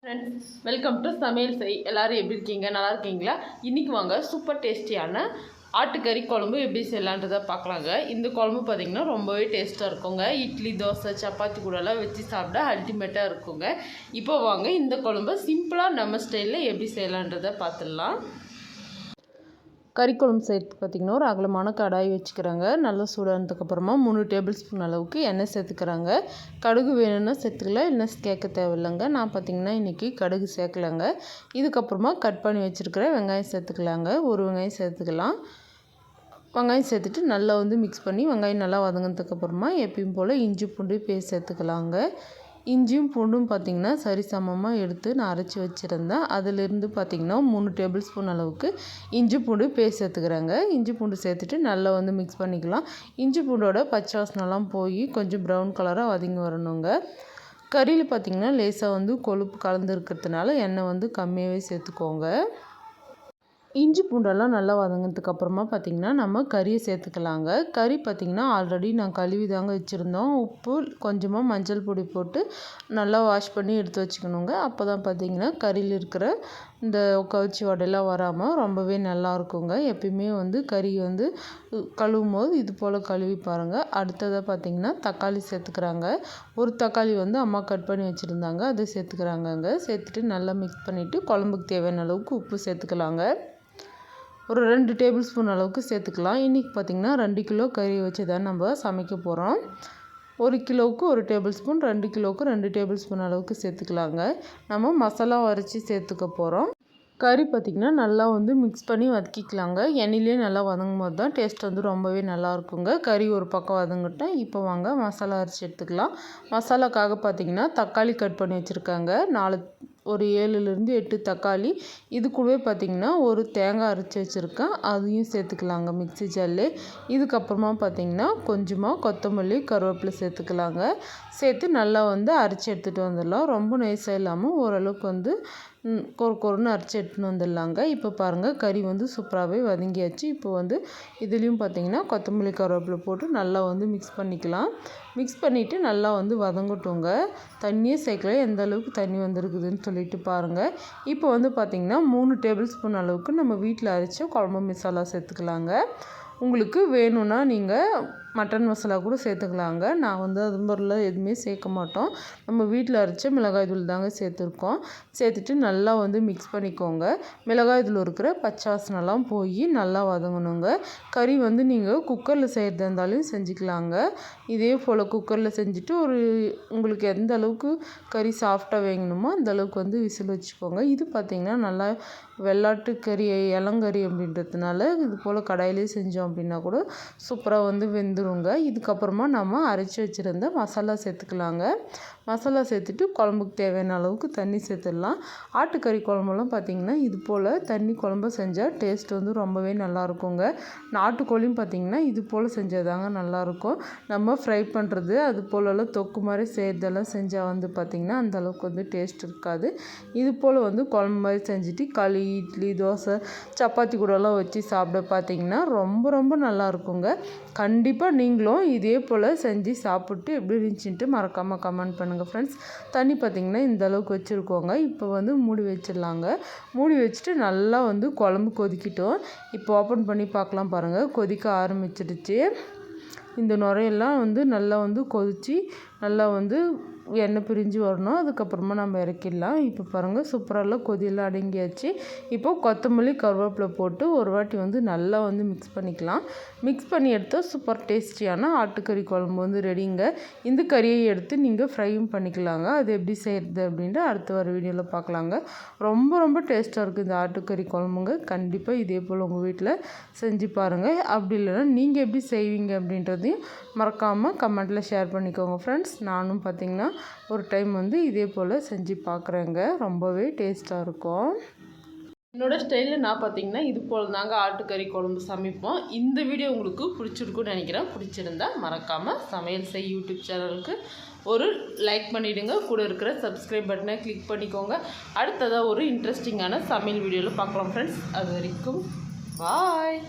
Friends, welcome to சமையல் செய். எல்லோரும் எப்படி இருக்கீங்க? நல்லா இருக்கீங்களா? இன்றைக்கி வாங்க சூப்பர் டேஸ்டியான ஆட்டுக்கறி குழம்பு எப்படி செய்யலான்றதை பார்க்கலாங்க. இந்த குழம்பு பார்த்திங்கன்னா ரொம்பவே டேஸ்ட்டாக இருக்குங்க. இட்லி, தோசை, சப்பாத்தி கூடலாம் வச்சு சாப்பிட்டா அல்டிமேட்டாக இருக்குங்க. இப்போ வாங்க இந்த குழம்பு சிம்பிளாக நம்ம ஸ்டைலில் எப்படி செய்யலான்றதை பார்த்துடலாம். கறி குழம்பு செய்யறதுக்கு பார்த்திங்கன்னா ஒரு அகலமான கடாய் வச்சுக்கிறாங்க. நல்லா சூடானதுக்கப்புறமா 3 டேபிள் ஸ்பூன் அளவுக்கு எண்ணெய் சேர்த்துக்கிறாங்க. கடுகு வேணும்னா சேர்த்துக்கலாம், இல்லைன்னா கேட்க தேவையில்லைங்க. நான் பார்த்திங்கன்னா இன்றைக்கி கடுகு சேர்க்கலைங்க. இதுக்கப்புறமா கட் பண்ணி வச்சுருக்கிற வெங்காயம் சேர்த்துக்கலாங்க. ஒரு வெங்காயம் சேர்த்துக்கலாம். வெங்காயம் சேர்த்துட்டு நல்லா மிக்ஸ் பண்ணி வெங்காயம் நல்லா வதங்கினதுக்கப்புறமா எப்பயும் போல் இஞ்சி பூண்டு பேஸ்ட் சேர்த்துக்கலாங்க. இஞ்சியும் பூண்டும் பார்த்திங்கன்னா சரிசமமாக எடுத்து நான் அரைச்சி வச்சுருந்தேன். அதிலிருந்து பார்த்திங்கன்னா 3 டேபிள் ஸ்பூன் அளவுக்கு இஞ்சி பூண்டு பேஸ்ட் சேர்த்துக்கிறேங்க. இஞ்சி பூண்டு சேர்த்துட்டு நல்லா மிக்ஸ் பண்ணிக்கலாம். இஞ்சி பூண்டோட பச்சை வாசனைலாம் போய் கொஞ்சம் ப்ரௌன் கலராக வதங்கி வரணுங்க. கறியில் பார்த்திங்கன்னா லேசாக கொழுப்பு கலந்துருக்கிறதுனால எண்ணெய் கம்மியாகவே சேர்த்துக்கோங்க. இஞ்சி பூண்டெல்லாம் நல்லா வதங்கினதுக்கப்புறமா பார்த்திங்கன்னா நம்ம கறியை சேர்த்துக்கலாங்க. கறி பார்த்திங்கன்னா ஆல்ரெடி நான் கழுவி தாங்க வச்சுருந்தோம். உப்பு, கொஞ்சமாக மஞ்சள் பொடி போட்டு நல்லா வாஷ் பண்ணி எடுத்து வச்சுக்கணுங்க. அப்போ தான் பார்த்திங்கன்னா கறியில் இருக்கிற இந்த கவுச்சி வடையெல்லாம் வராமல் ரொம்பவே நல்லா இருக்குங்க. எப்பயுமே கறி கழுவும் போது இது போல் கழுவி பாருங்கள். அடுத்ததாக பார்த்திங்கன்னா தக்காளி சேர்த்துக்கிறாங்க. ஒரு தக்காளி அம்மா கட் பண்ணி வச்சுருந்தாங்க, அதை சேர்த்துக்கிறாங்கங்க. சேர்த்துட்டு நல்லா மிக்ஸ் பண்ணிவிட்டு குழம்புக்கு தேவையான அளவுக்கு உப்பு சேர்த்துக்கலாங்க. ஒரு 2 டேபிள் ஸ்பூன் அளவுக்கு சேர்த்துக்கலாம். இன்றைக்கி பார்த்திங்கன்னா 2 கிலோ கறி வச்சு தான் நம்ம சமைக்க போகிறோம். 1 கிலோவுக்கு 1 டேபிள் ஸ்பூன், 2 கிலோவுக்கு 2 டேபிள் ஸ்பூன் அளவுக்கு சேர்த்துக்கலாங்க. நம்ம மசாலா அரைச்சி சேர்த்துக்க போகிறோம். கறி பார்த்திங்கன்னா நல்லா மிக்ஸ் பண்ணி வதக்கிக்கலாங்க. எண்ணெயிலே நல்லா வதங்கும் போது தான் டேஸ்ட் ரொம்பவே நல்லாயிருக்குங்க. கறி ஒரு பக்கம் வதங்கிட்டேன். இப்போ வாங்க மசாலா அரைச்சி எடுத்துக்கலாம். மசாலாக்காக பார்த்திங்கன்னா தக்காளி கட் பண்ணி வச்சுருக்காங்க. ஒரு 7லேருந்து 8 தக்காளி. இது கூடவே பார்த்திங்கன்னா ஒரு தேங்காய் அரைச்சி வச்சுருக்கேன், அதையும் சேர்த்துக்கலாங்க மிக்ஸி ஜாரில். இதுக்கப்புறமா பார்த்திங்கன்னா கொஞ்சமாக கொத்தமல்லி, கருவேப்பிலை சேர்த்துக்கலாங்க. சேர்த்து நல்லா அரைச்சி எடுத்துகிட்டு வந்துடலாம். ரொம்ப நைஸாக இல்லாமல் ஓரளவுக்கு கொருன்னு அரைச்சி எடுத்துன்னு வந்துடலாங்க. இப்போ பாருங்கள் கறி சூப்பராகவே வதங்கியாச்சு. இப்போ இதுலேயும் பார்த்திங்கன்னா கொத்தமல்லி, கருவேப்பிலை போட்டு நல்லா மிக்ஸ் பண்ணிக்கலாம். மிக்ஸ் பண்ணிவிட்டு நல்லா வதங்கட்டுங்க. தண்ணியே சேர்க்கல, எந்த அளவுக்கு தண்ணி வந்துருக்குதுன்னு சொல்லிட்டு பாருங்கள். இப்போ பார்த்திங்கன்னா 3 டேபிள் ஸ்பூன் அளவுக்கு நம்ம வீட்டில் அரைச்ச குழம்பு மசாலா சேர்த்துக்கலாங்க. உங்களுக்கு வேணும்னா நீங்கள் மட்டன் மசாலா கூட சேர்த்துக்கலாங்க. நான் அது மாதிரிலாம் எதுவுமே சேர்க்க மாட்டோம். நம்ம வீட்டில் அரைச்ச மிளகாய் தூள் தாங்க சேர்த்துருக்கோம். சேர்த்துட்டு நல்லா மிக்ஸ் பண்ணிக்கோங்க. மிளகாய் தூள் இருக்கிற பச்சை வாசனைலாம் போய் நல்லா வதங்கணுங்க. கறி நீங்கள் குக்கரில் செய்கிறதா இருந்தாலும் செஞ்சுக்கலாங்க. இதே போல் குக்கரில் செஞ்சுட்டு உங்களுக்கு எந்த அளவுக்கு கறி சாஃப்டாக வேகணுமோ அந்த அளவுக்கு விசில் வச்சுக்கோங்க. இது பார்த்திங்கன்னா நல்லா வெள்ளாட்டு கறி, இளங்கறி அப்படின்றதுனால இது போல் கடாயிலே செஞ்சோம் அப்படின்னா கூட சூப்பராக வெந்துருங்க. இதுக்கப்புறமா நம்ம அரைச்சி வச்சுருந்த மசாலா சேர்த்துக்கலாங்க. மசாலா சேர்த்துட்டு குழம்புக்கு தேவையான அளவுக்கு தண்ணி சேர்த்துடலாம். ஆட்டுக்கறி குழம்புலாம் பார்த்திங்கன்னா இது போல் தண்ணி குழம்பு செஞ்சால் டேஸ்ட் ரொம்பவே நல்லாயிருக்குங்க. நாட்டுக்கோழியும் பார்த்திங்கன்னா இது போல் செஞ்சால் தாங்க நல்லாயிருக்கும். நம்ம ஃப்ரை பண்ணுறது அது போலலாம் தொக்கு மாதிரி செய்கிறதெல்லாம் செஞ்சால் பார்த்திங்கன்னா அந்தளவுக்கு டேஸ்ட் இருக்காது. இது போல் குழம்பு மாதிரி செஞ்சுட்டு களி, இட்லி, தோசை, சப்பாத்தி கூடலாம் வச்சு சாப்பிட பார்த்திங்கன்னா ரொம்ப ரொம்ப நல்லாயிருக்குங்க. கண்டிப்பாக நீங்களும் இதே போல் செஞ்சு சாப்பிட்டு எப்படி இருந்துச்சுன்ட்டு மறக்காமல் கமெண்ட் பண்ணுங்கள் ஃப்ரெண்ட்ஸ். தண்ணி பார்த்திங்கன்னா இந்த அளவுக்கு வச்சுருக்கோங்க. இப்போ மூடி வச்சிடலாங்க. மூடி வச்சுட்டு நல்லா குழம்பு கொதிக்கிட்டோம். இப்போ ஓப்பன் பண்ணி பார்க்கலாம் பாருங்கள், கொதிக்க ஆரம்பிச்சிடுச்சு. இந்த நுரையெல்லாம் நல்லா கொதித்து நல்லா எண்ணெய் பிரிஞ்சு வரணும். அதுக்கப்புறமா நம்ம இறக்கிடலாம். இப்போ பாருங்கள் சூப்பராக கொதியெல்லாம் அடங்கியாச்சு. இப்போது கொத்தமல்லி, கருவேப்பிலை போட்டு ஒரு வாட்டி நல்லா மிக்ஸ் பண்ணிக்கலாம். மிக்ஸ் பண்ணி எடுத்தால் சூப்பர் டேஸ்டியான ஆட்டுக்கறி குழம்பு ரெடிங்க. இந்த கறியை எடுத்து நீங்கள் ஃப்ரையும் பண்ணிக்கலாங்க. அது எப்படி செய்கிறது அப்படின்ட்டு அடுத்து வர வீடியோவில் பார்க்கலாங்க. ரொம்ப ரொம்ப டேஸ்ட்டாக இருக்குது இந்த ஆட்டுக்கறி குழம்புங்க. கண்டிப்பாக இதே போல் உங்கள் வீட்டில் செஞ்சு பாருங்கள். அப்படி இல்லைன்னா நீங்கள் எப்படி செய்வீங்க அப்படின்றதையும் மறக்காமல் கமெண்ட்டில் ஷேர் பண்ணிக்கோங்க ஃப்ரெண்ட்ஸ். நானும் பார்த்திங்கன்னா ஒரு டைம் இதே போல் செஞ்சு பார்க்குறேங்க. ரொம்பவே டேஸ்ட்டாக இருக்கும். என்னோடய ஸ்டைலில் நான் பார்த்திங்கன்னா இது போல் தாங்க ஆட்டுக்கறி குழம்பு சமைப்போம். இந்த வீடியோ உங்களுக்கு பிடிச்சிருக்குன்னு நினைக்கிறேன். பிடிச்சிருந்தா மறக்காமல் சமையல் செய் யூடியூப் சேனலுக்கு ஒரு லைக் பண்ணிவிடுங்க. கூட இருக்கிற சப்ஸ்கிரைப் பட்டனை கிளிக் பண்ணிக்கோங்க. அடுத்ததாக ஒரு இன்ட்ரெஸ்டிங்கான சமையல் வீடியோவில் பார்க்கலாம் ஃப்ரெண்ட்ஸ். அது வரைக்கும் பாய்.